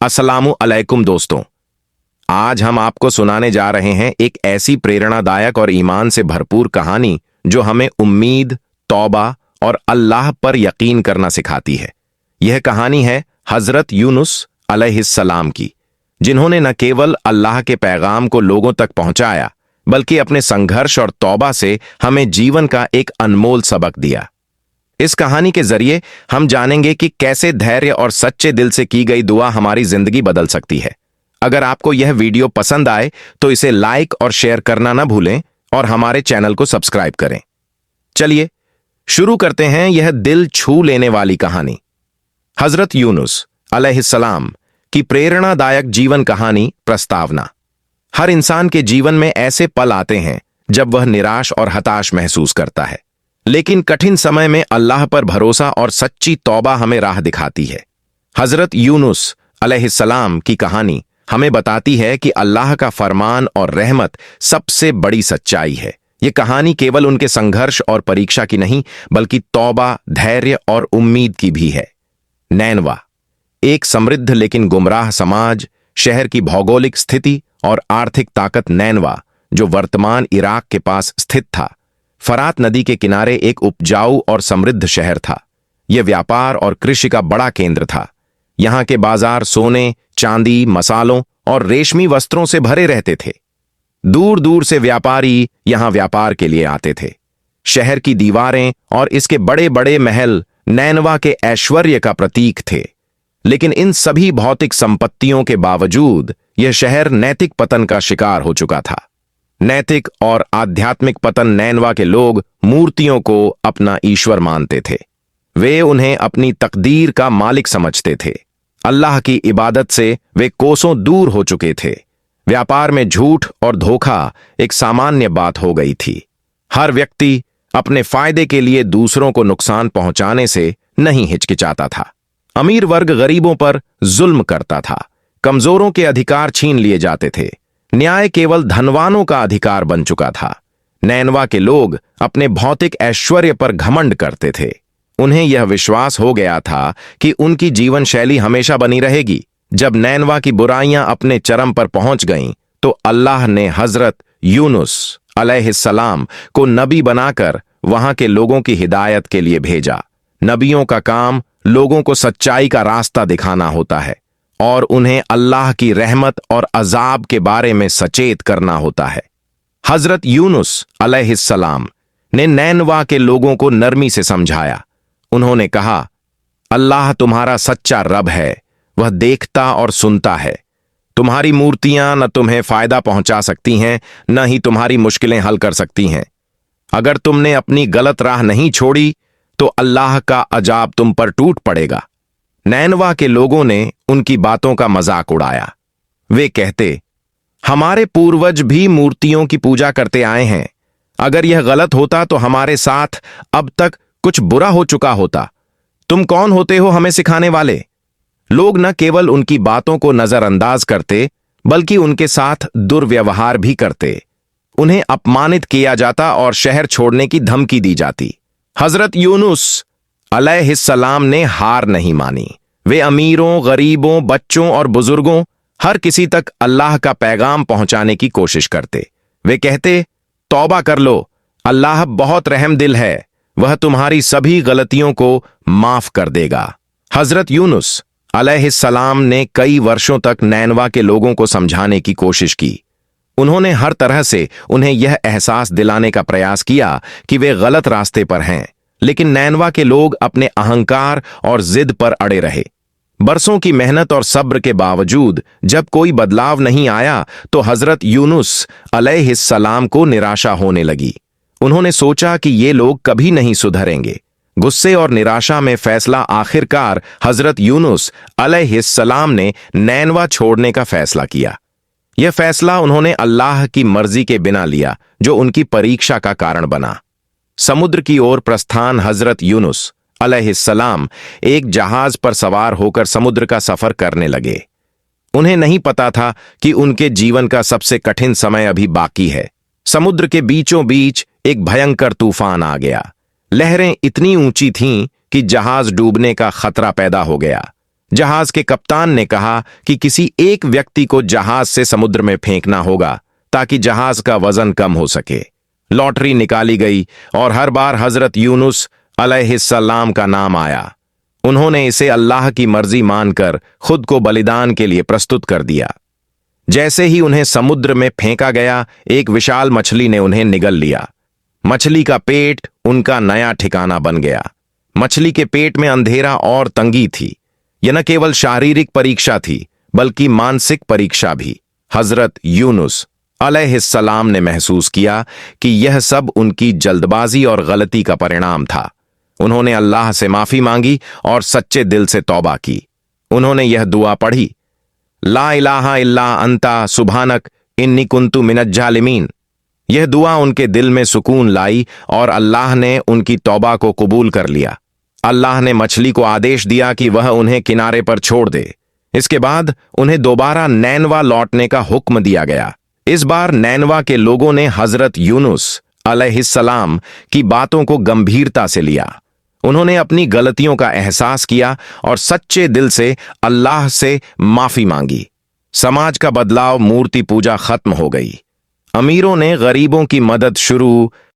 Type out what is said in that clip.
अस्सलामु अलैकुम दोस्तों। आज हम आपको सुनाने जा रहे हैं एक ऐसी प्रेरणादायक और ईमान से भरपूर कहानी जो हमें उम्मीद, तौबा और अल्लाह पर यकीन करना सिखाती है। यह कहानी है हजरत यूनुस अलैहिस्सलाम की, जिन्होंने न केवल अल्लाह के पैगाम को लोगों तक पहुंचाया, बल्कि अपने संघर्ष और तौबा से हमें जीवन का एक अनमोल सबक दिया। इस कहानी के जरिए हम जानेंगे कि कैसे धैर्य और सच्चे दिल से की गई दुआ हमारी जिंदगी बदल सकती है। अगर आपको यह वीडियो पसंद आए तो इसे लाइक और शेयर करना न भूलें और हमारे चैनल को सब्सक्राइब करें। चलिए शुरू करते हैं यह दिल छू लेने वाली कहानी। हजरत यूनुस अलैहिस्सलाम की प्रेरणादायक जीवन कहानी प्रस्तावना। हर इंसान के जीवन में ऐसे पल आते हैं जब वह निराश और हताश महसूस करता है, लेकिन कठिन समय में अल्लाह पर भरोसा और सच्ची तौबा हमें राह दिखाती है। हजरत यूनुस अलैहिस्सलाम की कहानी हमें बताती है कि अल्लाह का फरमान और रहमत सबसे बड़ी सच्चाई है। ये कहानी केवल उनके संघर्ष और परीक्षा की नहीं, बल्कि तौबा, धैर्य और उम्मीद की भी है। नैनवा, एक समृद्ध लेकिन गुमराह समाज। शहर की भौगोलिक स्थिति और आर्थिक ताकत। नैनवा, जो वर्तमान इराक के पास स्थित था, फरात नदी के किनारे एक उपजाऊ और समृद्ध शहर था। यह व्यापार और कृषि का बड़ा केंद्र था। यहाँ के बाजार सोने, चांदी, मसालों और रेशमी वस्त्रों से भरे रहते थे। दूर दूर से व्यापारी यहाँ व्यापार के लिए आते थे। शहर की दीवारें और इसके बड़े बड़े महल नैनवा के ऐश्वर्य का प्रतीक थे। लेकिन इन सभी भौतिक संपत्तियों के बावजूद यह शहर नैतिक पतन का शिकार हो चुका था। नैतिक और आध्यात्मिक पतन। नैनवा के लोग मूर्तियों को अपना ईश्वर मानते थे। वे उन्हें अपनी तकदीर का मालिक समझते थे। अल्लाह की इबादत से वे कोसों दूर हो चुके थे। व्यापार में झूठ और धोखा एक सामान्य बात हो गई थी। हर व्यक्ति अपने फायदे के लिए दूसरों को नुकसान पहुंचाने से नहीं हिचकिचाता था। अमीर वर्ग गरीबों पर जुल्म करता था। कमजोरों के अधिकार छीन लिए जाते थे। न्याय केवल धनवानों का अधिकार बन चुका था। नैनवा के लोग अपने भौतिक ऐश्वर्य पर घमंड करते थे। उन्हें यह विश्वास हो गया था कि उनकी जीवन शैली हमेशा बनी रहेगी। जब नैनवा की बुराइयां अपने चरम पर पहुंच गईं, तो अल्लाह ने हजरत यूनुस अलैहिस्सलाम को नबी बनाकर वहां के लोगों की हिदायत के लिए भेजा। नबियों का काम लोगों को सच्चाई का रास्ता दिखाना होता है और उन्हें अल्लाह की रहमत और अजाब के बारे में सचेत करना होता है। हजरत यूनुस अलैहिस्सलाम ने नैनवा के लोगों को नरमी से समझाया। उन्होंने कहा, अल्लाह तुम्हारा सच्चा रब है। वह देखता और सुनता है। तुम्हारी मूर्तियां न तुम्हें फायदा पहुंचा सकती हैं, न ही तुम्हारी मुश्किलें हल कर सकती हैं। अगर तुमने अपनी गलत राह नहीं छोड़ी तो अल्लाह का अजाब तुम पर टूट पड़ेगा। नैनवा के लोगों ने उनकी बातों का मजाक उड़ाया। वे कहते, हमारे पूर्वज भी मूर्तियों की पूजा करते आए हैं। अगर यह गलत होता तो हमारे साथ अब तक कुछ बुरा हो चुका होता। तुम कौन होते हो हमें सिखाने वाले? लोग न केवल उनकी बातों को नजरअंदाज करते, बल्कि उनके साथ दुर्व्यवहार भी करते। उन्हें अपमानित किया जाता और शहर छोड़ने की धमकी दी जाती। हजरत यूनुस अलैहिस्सलाम ने हार नहीं मानी। वे अमीरों, गरीबों, बच्चों और बुजुर्गों, हर किसी तक अल्लाह का पैगाम पहुंचाने की कोशिश करते। वे कहते, तौबा कर लो, अल्लाह बहुत रहम दिल है। वह तुम्हारी सभी गलतियों को माफ कर देगा। हजरत यूनुस अलैहिस्सलाम ने कई वर्षों तक नैनवा के लोगों को समझाने की कोशिश की। उन्होंने हर तरह से उन्हें यह एहसास दिलाने का प्रयास किया कि वे गलत रास्ते पर हैं, लेकिन नैनवा के लोग अपने अहंकार और जिद पर अड़े रहे। बरसों की मेहनत और सब्र के बावजूद जब कोई बदलाव नहीं आया, तो हजरत यूनुस अलैहिस्सलाम को निराशा होने लगी। उन्होंने सोचा कि ये लोग कभी नहीं सुधरेंगे। गुस्से और निराशा में फैसला आखिरकार हजरत यूनुस अलैहिस्सलाम ने नैनवा छोड़ने का फैसला किया। यह फैसला उन्होंने अल्लाह की मर्जी के बिना लिया, जो उनकी परीक्षा का कारण बना। समुद्र की ओर प्रस्थान। हजरत यूनुस अलैहिस्सलाम एक जहाज पर सवार होकर समुद्र का सफर करने लगे। उन्हें नहीं पता था कि उनके जीवन का सबसे कठिन समय अभी बाकी है। समुद्र के बीचों बीच एक भयंकर तूफान आ गया। लहरें इतनी ऊंची थीं कि जहाज डूबने का खतरा पैदा हो गया। जहाज के कप्तान ने कहा कि किसी एक व्यक्ति को जहाज से समुद्र में फेंकना होगा ताकि जहाज का वजन कम हो सके। लॉटरी निकाली गई और हर बार हजरत यूनुस अलैहिस्सलाम का नाम आया। उन्होंने इसे अल्लाह की मर्जी मानकर खुद को बलिदान के लिए प्रस्तुत कर दिया। जैसे ही उन्हें समुद्र में फेंका गया, एक विशाल मछली ने उन्हें निगल लिया। मछली का पेट उनका नया ठिकाना बन गया। मछली के पेट में अंधेरा और तंगी थी। यह न केवल शारीरिक परीक्षा थी बल्कि मानसिक परीक्षा भी। हजरत यूनुस अलैहिस्सलाम ने महसूस किया कि यह सब उनकी जल्दबाजी और गलती का परिणाम था। उन्होंने अल्लाह से माफी मांगी और सच्चे दिल से तौबा की। उन्होंने यह दुआ पढ़ी, ला इलाहा इल्ला अंता सुब्हानक इन्नी कुन्तु मिनज जालिमीन। यह दुआ उनके दिल में सुकून लाई और अल्लाह ने उनकी तौबा को कबूल कर लिया। अल्लाह ने मछली को आदेश दिया कि वह उन्हें किनारे पर छोड़ दे। इसके बाद उन्हें दोबारा नैनवा लौटने का हुक्म दिया गया। इस बार नैनवा के लोगों ने हजरत यूनुस अलैहिस्सलाम की बातों को गंभीरता से लिया। उन्होंने अपनी गलतियों का एहसास किया और सच्चे दिल से अल्लाह से माफी मांगी। समाज का बदलाव, मूर्ति पूजा खत्म हो गई। अमीरों ने गरीबों की मदद शुरू